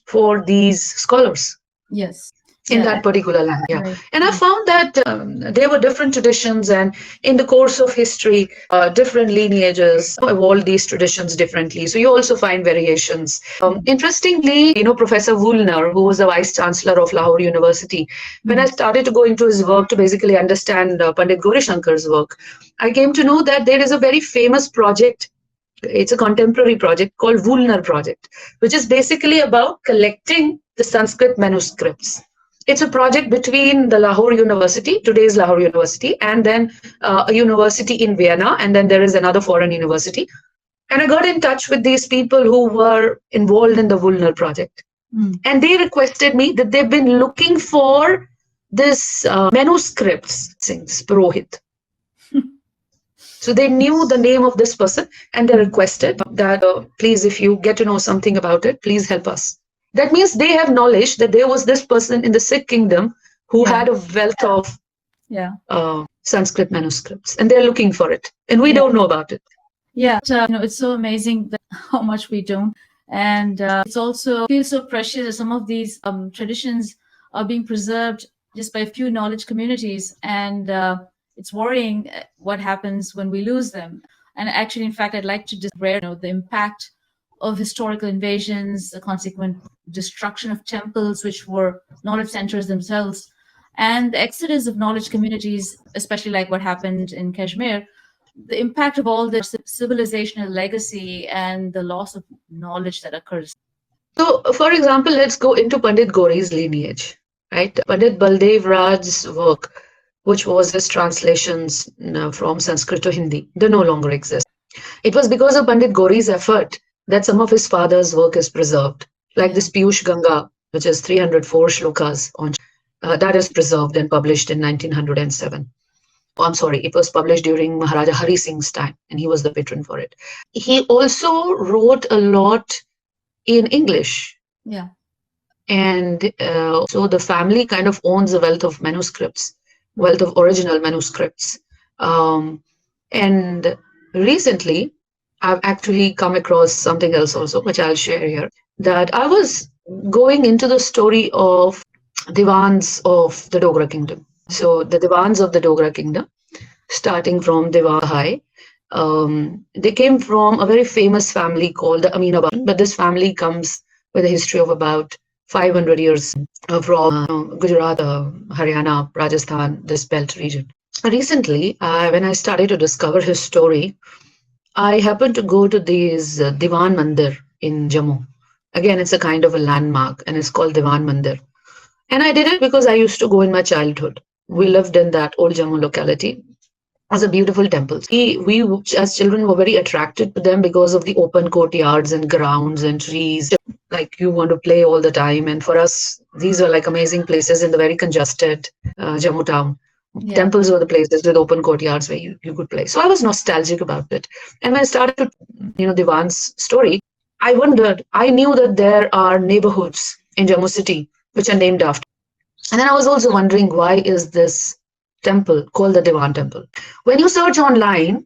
for these scholars. Yes. In that particular land. Yeah. Right. And I found that there were different traditions, and in the course of history, different lineages evolved these traditions differently. So you also find variations. Interestingly, Professor Woolner, who was the Vice Chancellor of Lahore University, when I started to go into his work to basically understand Pandit Gaurishankar's work, I came to know that there is a very famous project. It's a contemporary project called Woolner Project, which is basically about collecting the Sanskrit manuscripts. It's a project between the Lahore University, today's Lahore University, and then a university in Vienna, and then there is another foreign university. And I got in touch with these people who were involved in the Woolner project. And they requested me that they've been looking for this manuscripts, Purohit. So they knew the name of this person, and they requested that, please, if you get to know something about it, please help us. That means they have knowledge that there was this person in the Sikh kingdom who had a wealth of Sanskrit manuscripts, and they're looking for it, and we don't know about it. Yeah, it's so amazing how much we don't, and it's also feels so precious that some of these traditions are being preserved just by a few knowledge communities, and it's worrying what happens when we lose them. And actually, in fact, I'd like to just the impact of historical invasions, the consequent destruction of temples, which were knowledge centers themselves, and the exodus of knowledge communities, especially like what happened in Kashmir, the impact of all the civilizational legacy and the loss of knowledge that occurs. So, for example, let's go into Pandit Gauri's lineage, right? Pandit Baldev Raj's work, which was his translations from Sanskrit to Hindi, they no longer exist. It was because of Pandit Gauri's effort that some of his father's work is preserved, like this Piyush Ganga, which is 304 shlokas on. that is preserved and published in 1907. Oh, I'm sorry, it was published during Maharaja Hari Singh's time, and he was the patron for it. He also wrote a lot in English. Yeah. And so the family kind of owns a wealth of manuscripts, wealth of original manuscripts. And recently, I've actually come across something else also, which I'll share here, that I was going into the story of Diwans of the Dogra kingdom. So the Diwans of the Dogra kingdom, starting from 𝗣𝗚𝗂𝗍𝗲, they came from a very famous family called the Aminabad, but this family comes with a history of about 500 years from Gujarat, Haryana, Rajasthan, this belt region. Recently, when I started to discover his story, I happened to go to this Diwan Mandir in Jammu. Again, it's a kind of a landmark, and it's called Diwan Mandir. And I did it because I used to go in my childhood. We lived in that old Jammu locality. It was a beautiful temple. We as children were very attracted to them because of the open courtyards and grounds and trees. Like you want to play all the time. And for us, these were like amazing places in the very congested Jammu town. Yeah. Temples were the places with open courtyards where you could play. So I was nostalgic about it. And when I started to, Diwan's story, I wondered, I knew that there are neighborhoods in Jammu city which are named after. And then I was also wondering, why is this temple called the Diwan temple? When you search online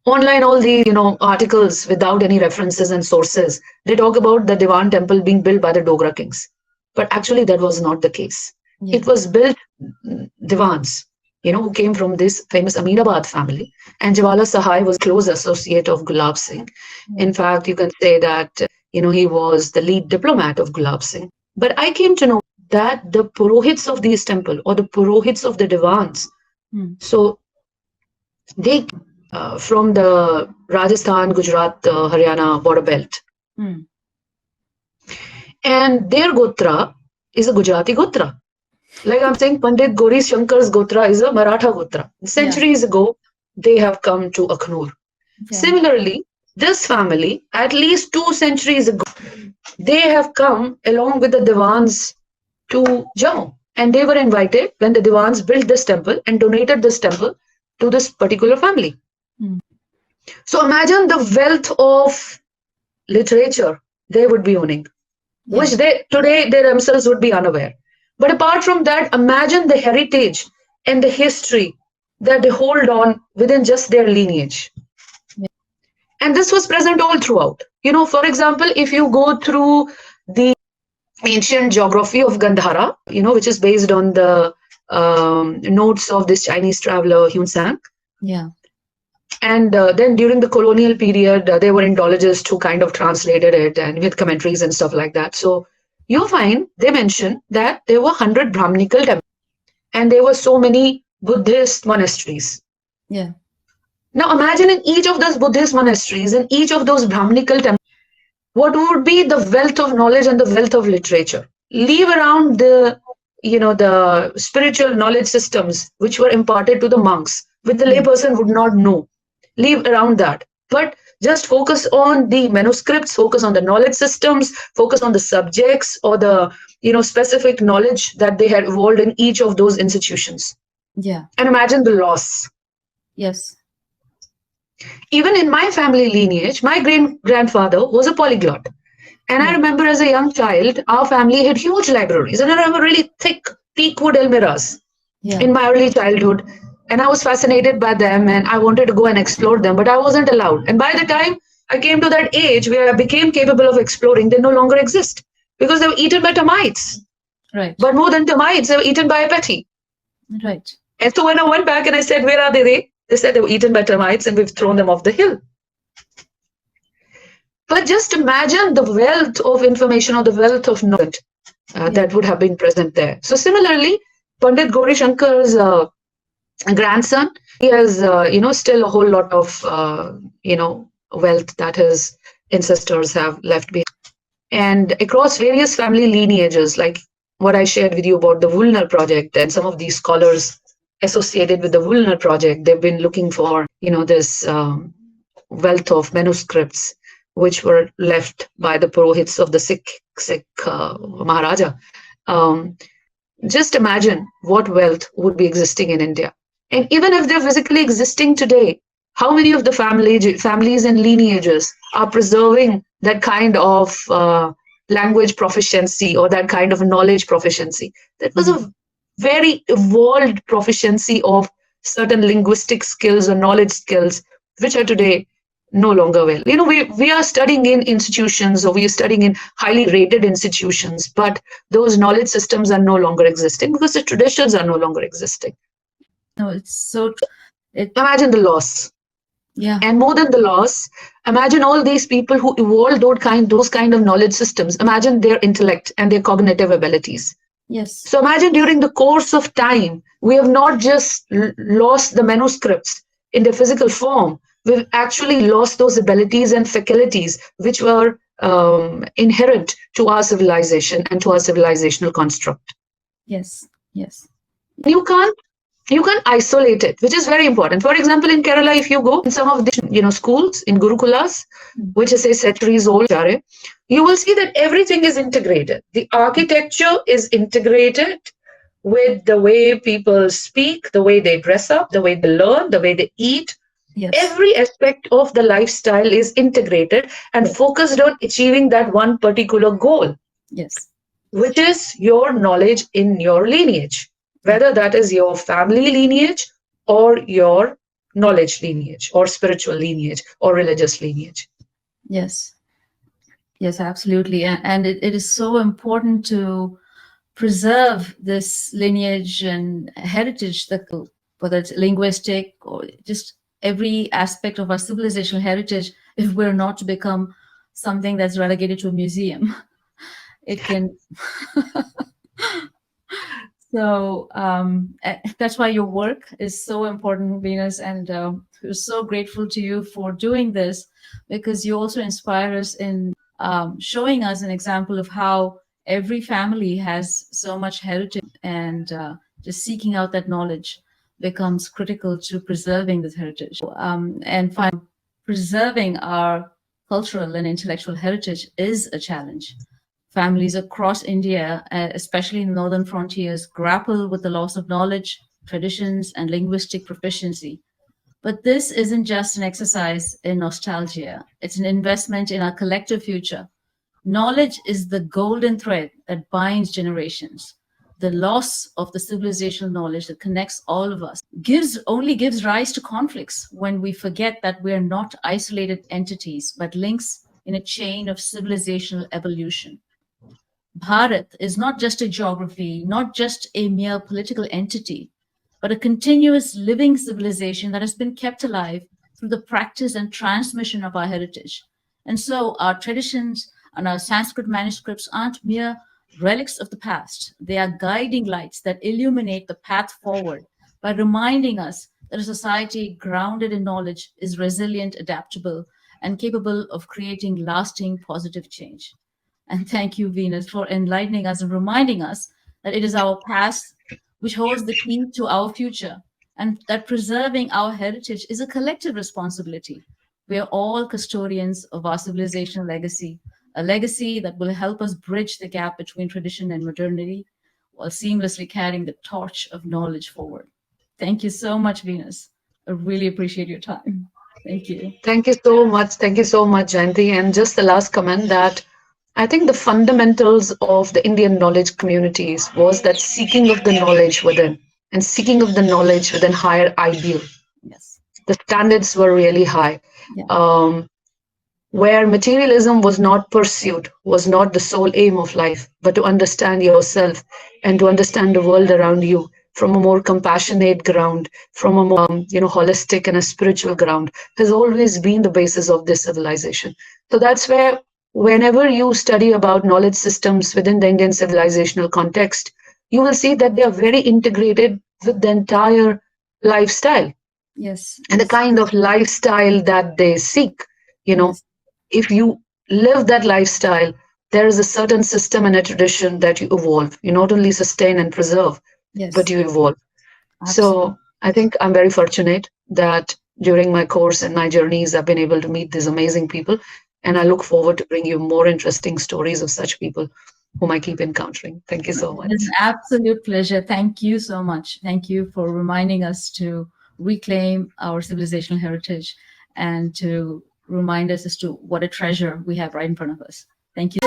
all these articles without any references and sources, they talk about the Diwan temple being built by the Dogra kings. But actually that was not the case. Yeah. It was built Diwans, who came from this famous Aminabad family. And Jwala Sahai was a close associate of Gulab Singh. Yeah. In fact, you can say that, he was the lead diplomat of Gulab Singh. But I came to know that the Purohits of these temples, or the Purohits of the Diwans, so they from the Rajasthan, Gujarat, Haryana border belt. And their Gotra is a Gujarati Gotra. Like I'm saying, Pandit Gauri Shankar's Gotra is a Maratha Gotra. Centuries ago, they have come to Akhnur. Yeah. Similarly, this family, at least 2 centuries ago, they have come along with the Diwans to Jammu. And they were invited when the Diwans built this temple and donated this temple to this particular family. So imagine the wealth of literature they would be owning, which they themselves would be unaware. But apart from that, imagine the heritage and the history that they hold on within just their lineage. And this was present all throughout. For example, if you go through the ancient geography of Gandhara, which is based on the notes of this Chinese traveler 𝗏 Yeah. And then during the colonial period, there were Indologists who kind of translated it and with commentaries and stuff like that. So you'll find they mention that there were 100 Brahminical temples and there were so many Buddhist monasteries. Yeah. Now imagine in each of those Buddhist monasteries, in each of those Brahminical temples, what would be the wealth of knowledge and the wealth of literature? Leave around the, the spiritual knowledge systems which were imparted to the monks, which the layperson would not know. Leave around that. But just focus on the manuscripts, focus on the knowledge systems, focus on the subjects or the, specific knowledge that they had evolved in each of those institutions. Yeah. And imagine the loss. Yes. Even in my family lineage, my great-grandfather was a polyglot. And I remember as a young child, our family had huge libraries. And I remember really thick teakwood almirahs in my early childhood. And I was fascinated by them and I wanted to go and explore them, but I wasn't allowed. And by the time I came to that age where I became capable of exploring, they no longer exist because they were eaten by termites. Right. But more than termites, they were eaten by a petty. Right. And so when I went back and I said, where are they? They said they were eaten by termites and we've thrown them off the hill. But just imagine the wealth of information or the wealth of knowledge that would have been present there. So similarly, Pandit Gauri Shankar's grandson, he has, still a whole lot of, wealth that his ancestors have left behind. And across various family lineages, like what I shared with you about the 𝗏 project and some of these scholars associated with the 𝗏 project, they've been looking for, this wealth of manuscripts which were left by the Purohits of the Sikh Maharaja. just imagine what wealth would be existing in India. And even if they're physically existing today, how many of the families and lineages are preserving that kind of language proficiency or that kind of knowledge proficiency? That was a very evolved proficiency of certain linguistic skills or knowledge skills, which are today no longer well. We are studying in institutions, or we are studying in highly rated institutions, but those knowledge systems are no longer existing because the traditions are no longer existing. No, it's so. Imagine the loss. Yeah. And more than the loss, imagine all these people who evolved those kind of knowledge systems. Imagine their intellect and their cognitive abilities. Yes. So imagine during the course of time, we have not just lost the manuscripts in their physical form, we've actually lost those abilities and faculties which were inherent to our civilization and to our civilizational construct. Yes, yes. You can't isolate it, which is very important. For example, in Kerala, if you go in some of the schools, in Gurukulas, which is say centuries old, you will see that everything is integrated. The architecture is integrated with the way people speak, the way they dress up, the way they learn, the way they eat. Yes. Every aspect of the lifestyle is integrated and focused on achieving that one particular goal. Yes. Which is your knowledge in your lineage, whether that is your family lineage or your knowledge lineage or spiritual lineage or religious lineage. Yes. Yes, absolutely. And it is so important to preserve this lineage and heritage, whether it's linguistic or just every aspect of our civilizational heritage, if we're not to become something that's relegated to a museum. It can. So that's why your work is so important, Venus, and we're so grateful to you for doing this, because you also inspire us in showing us an example of how every family has so much heritage, and just seeking out that knowledge becomes critical to preserving this heritage. And preserving our cultural and intellectual heritage is a challenge. Families across India, especially in northern frontiers, grapple with the loss of knowledge, traditions, and linguistic proficiency. But this isn't just an exercise in nostalgia. It's an investment in our collective future. Knowledge is the golden thread that binds generations. The loss of the civilizational knowledge that connects all of us only gives rise to conflicts when we forget that we are not isolated entities, but links in a chain of civilizational evolution. Bharat is not just a geography, not just a mere political entity, but a continuous living civilization that has been kept alive through the practice and transmission of our heritage. And so our traditions and our Sanskrit manuscripts aren't mere relics of the past. They are guiding lights that illuminate the path forward by reminding us that a society grounded in knowledge is resilient, adaptable, and capable of creating lasting positive change. And thank you, Venus, for enlightening us and reminding us that it is our past which holds the key to our future, and that preserving our heritage is a collective responsibility. We are all custodians of our civilizational legacy, a legacy that will help us bridge the gap between tradition and modernity while seamlessly carrying the torch of knowledge forward. Thank you so much, Venus. I really appreciate your time. Thank you. Thank you so much. Thank you so much, Jayanthi. And just the last comment that I think the fundamentals of the Indian knowledge communities was that seeking of the knowledge within and seeking of the knowledge within higher ideal. Yes. The standards were really high. Yeah. Where materialism was not pursued, was not the sole aim of life, but to understand yourself and to understand the world around you from a more compassionate ground, from a more holistic and a spiritual ground, has always been the basis of this civilization. So that's where whenever you study about knowledge systems within the Indian civilizational context, you will see that they are very integrated with the entire lifestyle. Yes. And the kind of lifestyle that they seek. Yes. If you live that lifestyle, there is a certain system and a tradition that you evolve. You not only sustain and preserve, Yes. but you evolve. Absolutely. So I think I'm very fortunate that during my course and my journeys, I've been able to meet these amazing people. And I look forward to bring you more interesting stories of such people whom I keep encountering. Thank you so much. It's an absolute pleasure. Thank you so much. Thank you for reminding us to reclaim our civilizational heritage and to remind us as to what a treasure we have right in front of us. Thank you.